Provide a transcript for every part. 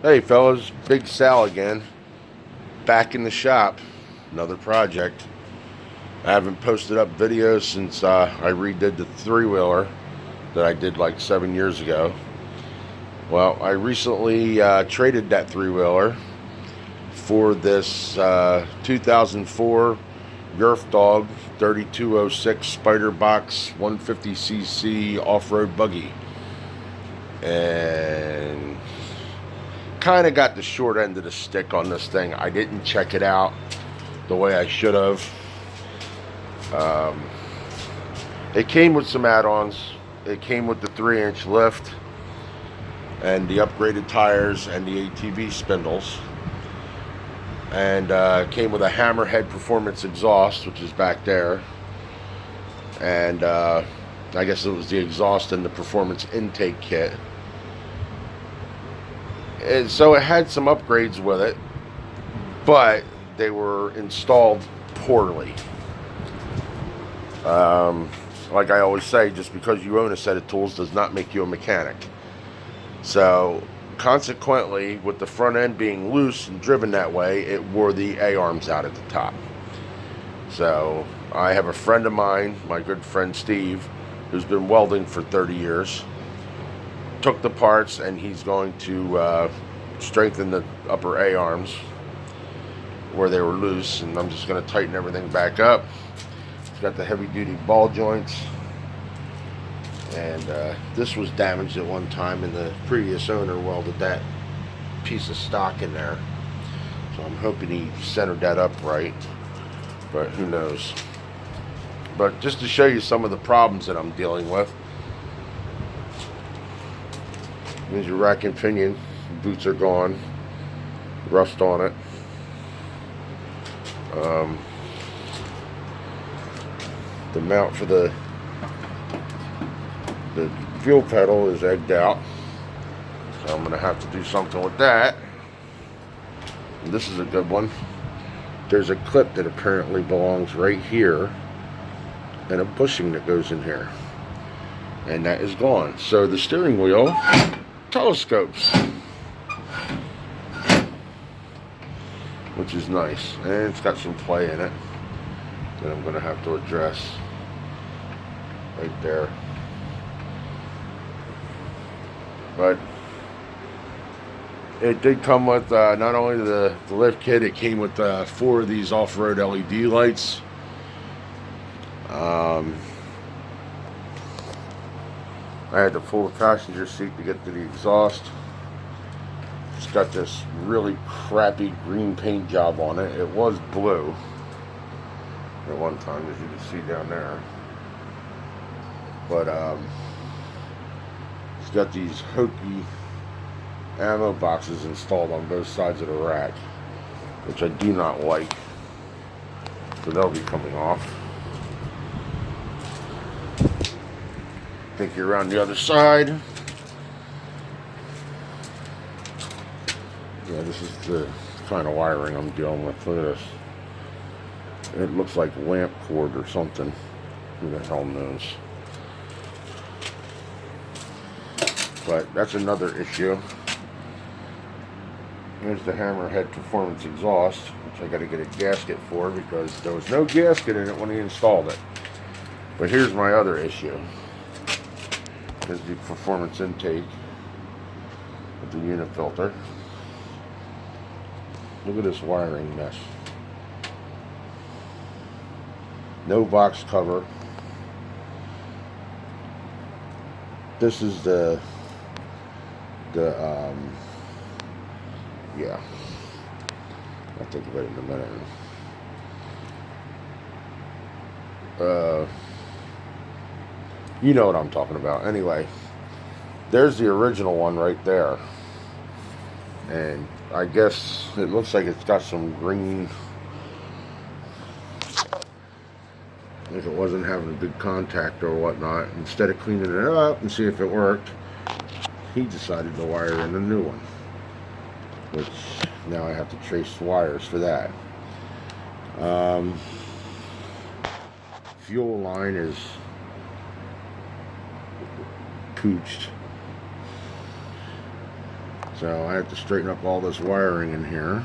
Hey fellas, Big Sal again. Back in the shop. Another project. I haven't posted up videos since I redid the three-wheeler that I did like 7 years ago. Well, I recently traded that three-wheeler for this 2004 Yerf Dog 3206 Spider Box 150cc off-road buggy. And kind of got the short end of the stick on this thing. I didn't check it out the way I should have. Um, it came with some add-ons. It came with the 3-inch lift and the upgraded tires and the ATV spindles. And came with a Hammerhead Performance exhaust, which is back there. And I guess it was the exhaust and the Performance intake kit. And so it had some upgrades with it, but they were installed poorly. Like I always say, just because you own a set of tools does not make you a mechanic. So consequently, with the front end being loose and driven that way, it wore the A-arms out at the top. So I have a friend of mine, my good friend Steve, who's been welding for 30 years, took the parts and he's going to strengthen the upper A-arms where they were loose, and I'm just going to tighten everything back up. It's got the heavy-duty ball joints, and this was damaged at one time, and the previous owner welded that piece of stock in there. So I'm hoping he centered that up right, but who knows. But just to show you some of the problems that I'm dealing with. Here's your rack and pinion. Boots are gone. Rust on it. The mount for the fuel pedal is egged out. So I'm going to have to do something with that. And this is a good one. There's a clip that apparently belongs right here and a bushing that goes in here. And that is gone. So the steering wheel telescopes, which is nice, and it's got some play in it that I'm going to have to address right there. But it did come with not only the lift kit, it came with 4 of these off-road LED lights. I had to pull the passenger seat to get to the exhaust. It's got this really crappy green paint job on it. It was blue at one time, as you can see down there. But it's got these hokey ammo boxes installed on both sides of the rack, which I do not like. So they'll be coming off. Take you around the other side. Yeah, this is the kind of wiring I'm dealing with. Look at this. It looks like lamp cord or something. Who the hell knows? But that's another issue. There's the Hammerhead Performance exhaust, which I got to get a gasket for because there was no gasket in it when he installed it. But here's my other issue. There's the Performance intake with the unit filter. Look at this wiring mess. No box cover. This is yeah. I'll think about it in a minute. You know what I'm talking about. Anyway, there's the original one right there. And I guess it looks like it's got some green. If it wasn't having a good contact or whatnot, instead of cleaning it up and see if it worked, he decided to wire in a new one. Which now I have to trace wires for that. Fuel line is pooched. So I have to straighten up all this wiring in here.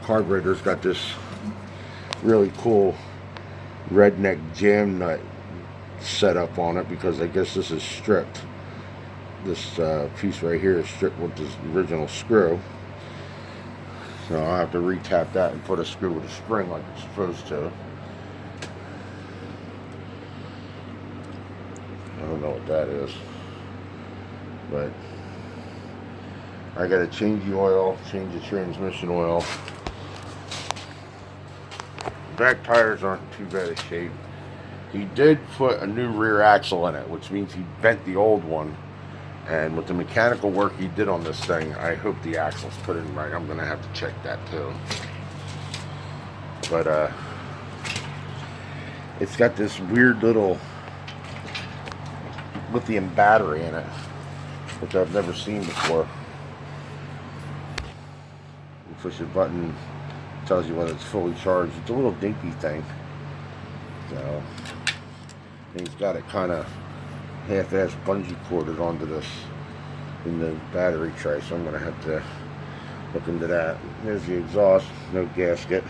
Carburetor's got this really cool redneck jam nut set up on it because I guess this is stripped. This piece right here is stripped with this original screw. So I'll have to retap that and put a screw with a spring like it's supposed to. I don't know what that is. But I gotta change the oil, change the transmission oil. Back tires aren't in too bad a shape. He did put a new rear axle in it, which means he bent the old one. And with the mechanical work he did on this thing, I hope the axle's put in right. I'm gonna have to check that too. But it's got this weird little lithium battery in it, which I've never seen before. You push a button, it tells you when it's fully charged. It's a little dinky thing. So he's got it kind of half-ass bungee corded onto this in the battery tray, so I'm gonna have to look into that. There's the exhaust, no gasket.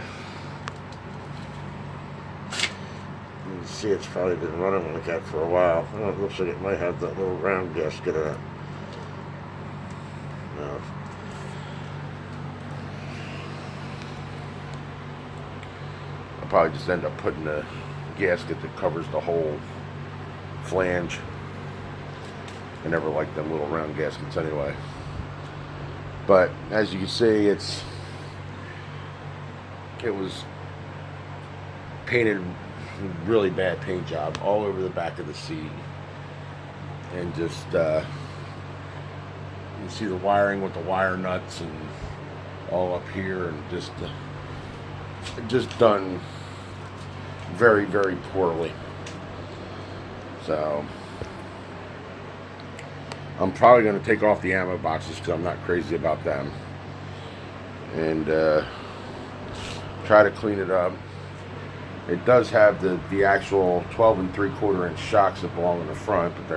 You can see it's probably been running like that for a while. Oh, it looks like it might have that little round gasket in it. No. I'll probably just end up putting a gasket that covers the whole flange. I never liked them little round gaskets anyway. But as you can see, it was painted, really bad paint job all over the back of the seat, and just you see the wiring with the wire nuts and all up here, and just done very, very poorly. So I'm probably going to take off the ammo boxes because I'm not crazy about them, and try to clean it up. It does have the actual 12 3/4 inch shocks that belong in the front, but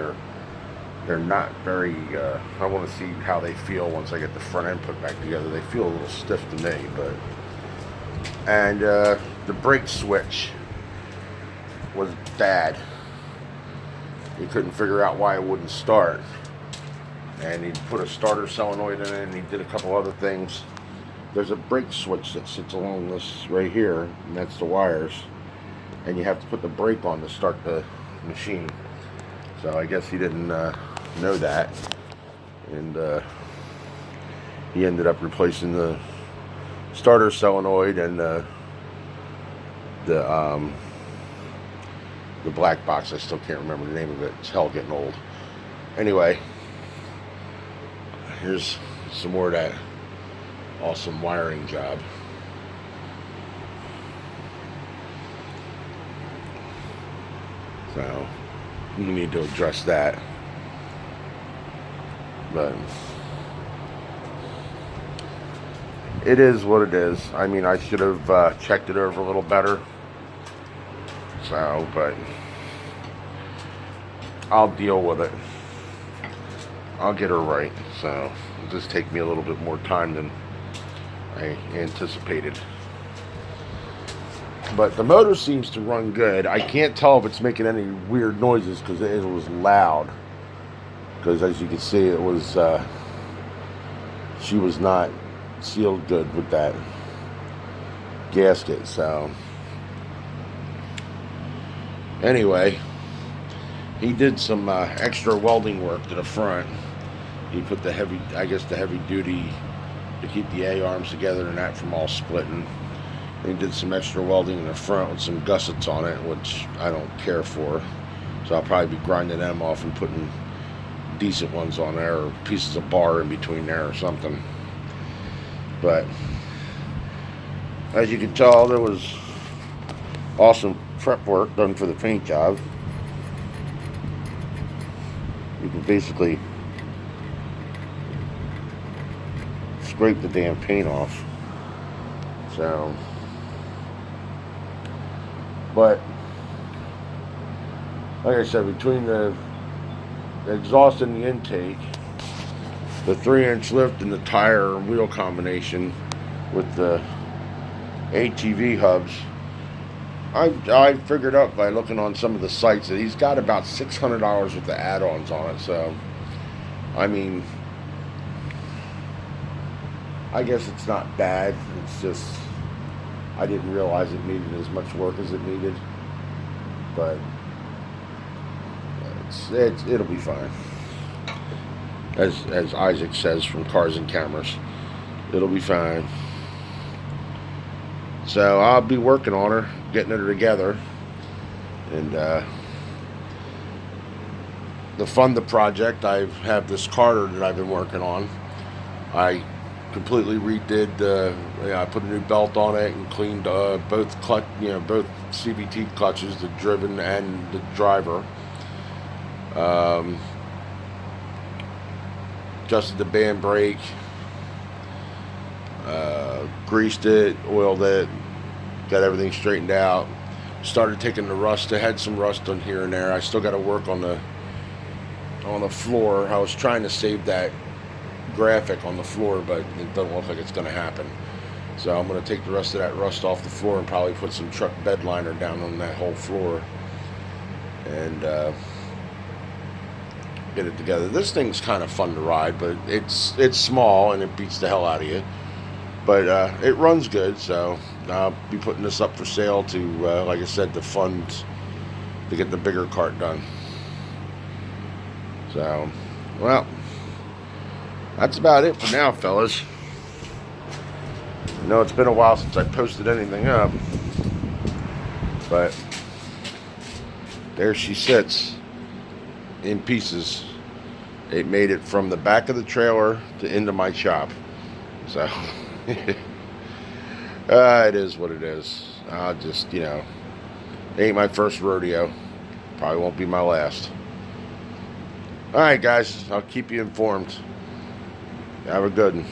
they're not very. I want to see how they feel once I get the front end put back together. They feel a little stiff to me, but and the brake switch was bad. He couldn't figure out why it wouldn't start. And he put a starter solenoid in it, and he did a couple other things. There's a brake switch that sits along this right here, and that's the wires. And you have to put the brake on to start the machine. So I guess he didn't know that. And he ended up replacing the starter solenoid and the black box. I still can't remember the name of it. It's hell getting old. Anyway, here's some more of that awesome wiring job. So you need to address that. But it is what it is. I mean, I should have checked it over a little better. So, but I'll deal with it. I'll get her right. So it'll just take me a little bit more time than I anticipated. But the motor seems to run good. I can't tell if it's making any weird noises because it was loud. Because as you can see, it was she was not sealed good with that gasket. So anyway, he did some extra welding work to the front. He put the heavy, I guess the heavy duty to keep the A-arms together and that from all splitting. He did some extra welding in the front with some gussets on it, which I don't care for. So I'll probably be grinding them off and putting decent ones on there, or pieces of bar in between there or something. But as you can tell, there was awesome prep work done for the paint job. You can basically scrape the damn paint off. So, but like I said, between the exhaust and the intake, the 3-inch lift and the tire and wheel combination with the ATV hubs. I figured out by looking on some of the sites that he's got about $600 worth of add-ons on it. So, I mean, I guess it's not bad. It's just I didn't realize it needed as much work as it needed, but it'll be fine. As Isaac says from Cars and Cameras, it'll be fine. So I'll be working on her, getting her together, and to fund the project, I have this Carter that I've been working on. I completely redid. I put a new belt on it and cleaned both both CVT clutches, the driven and the driver. Adjusted the band brake. Greased it, oiled it, got everything straightened out. Started taking the rust. I had some rust on here and there. I still got to work on the floor. I was trying to save that graphic on the floor, but it doesn't look like it's going to happen. So I'm going to take the rest of that rust off the floor and probably put some truck bed liner down on that whole floor and get it together. This thing's kind of fun to ride, but it's small and it beats the hell out of you. But it runs good, so I'll be putting this up for sale to, like I said, the funds to get the bigger cart done. So, well, that's about it for now, fellas. I know it's been a while since I posted anything up, but there she sits in pieces. It made it from the back of the trailer to into my shop. So, it is what it is. I'll just, it ain't my first rodeo. Probably won't be my last. Alright, guys, I'll keep you informed. Have a good one.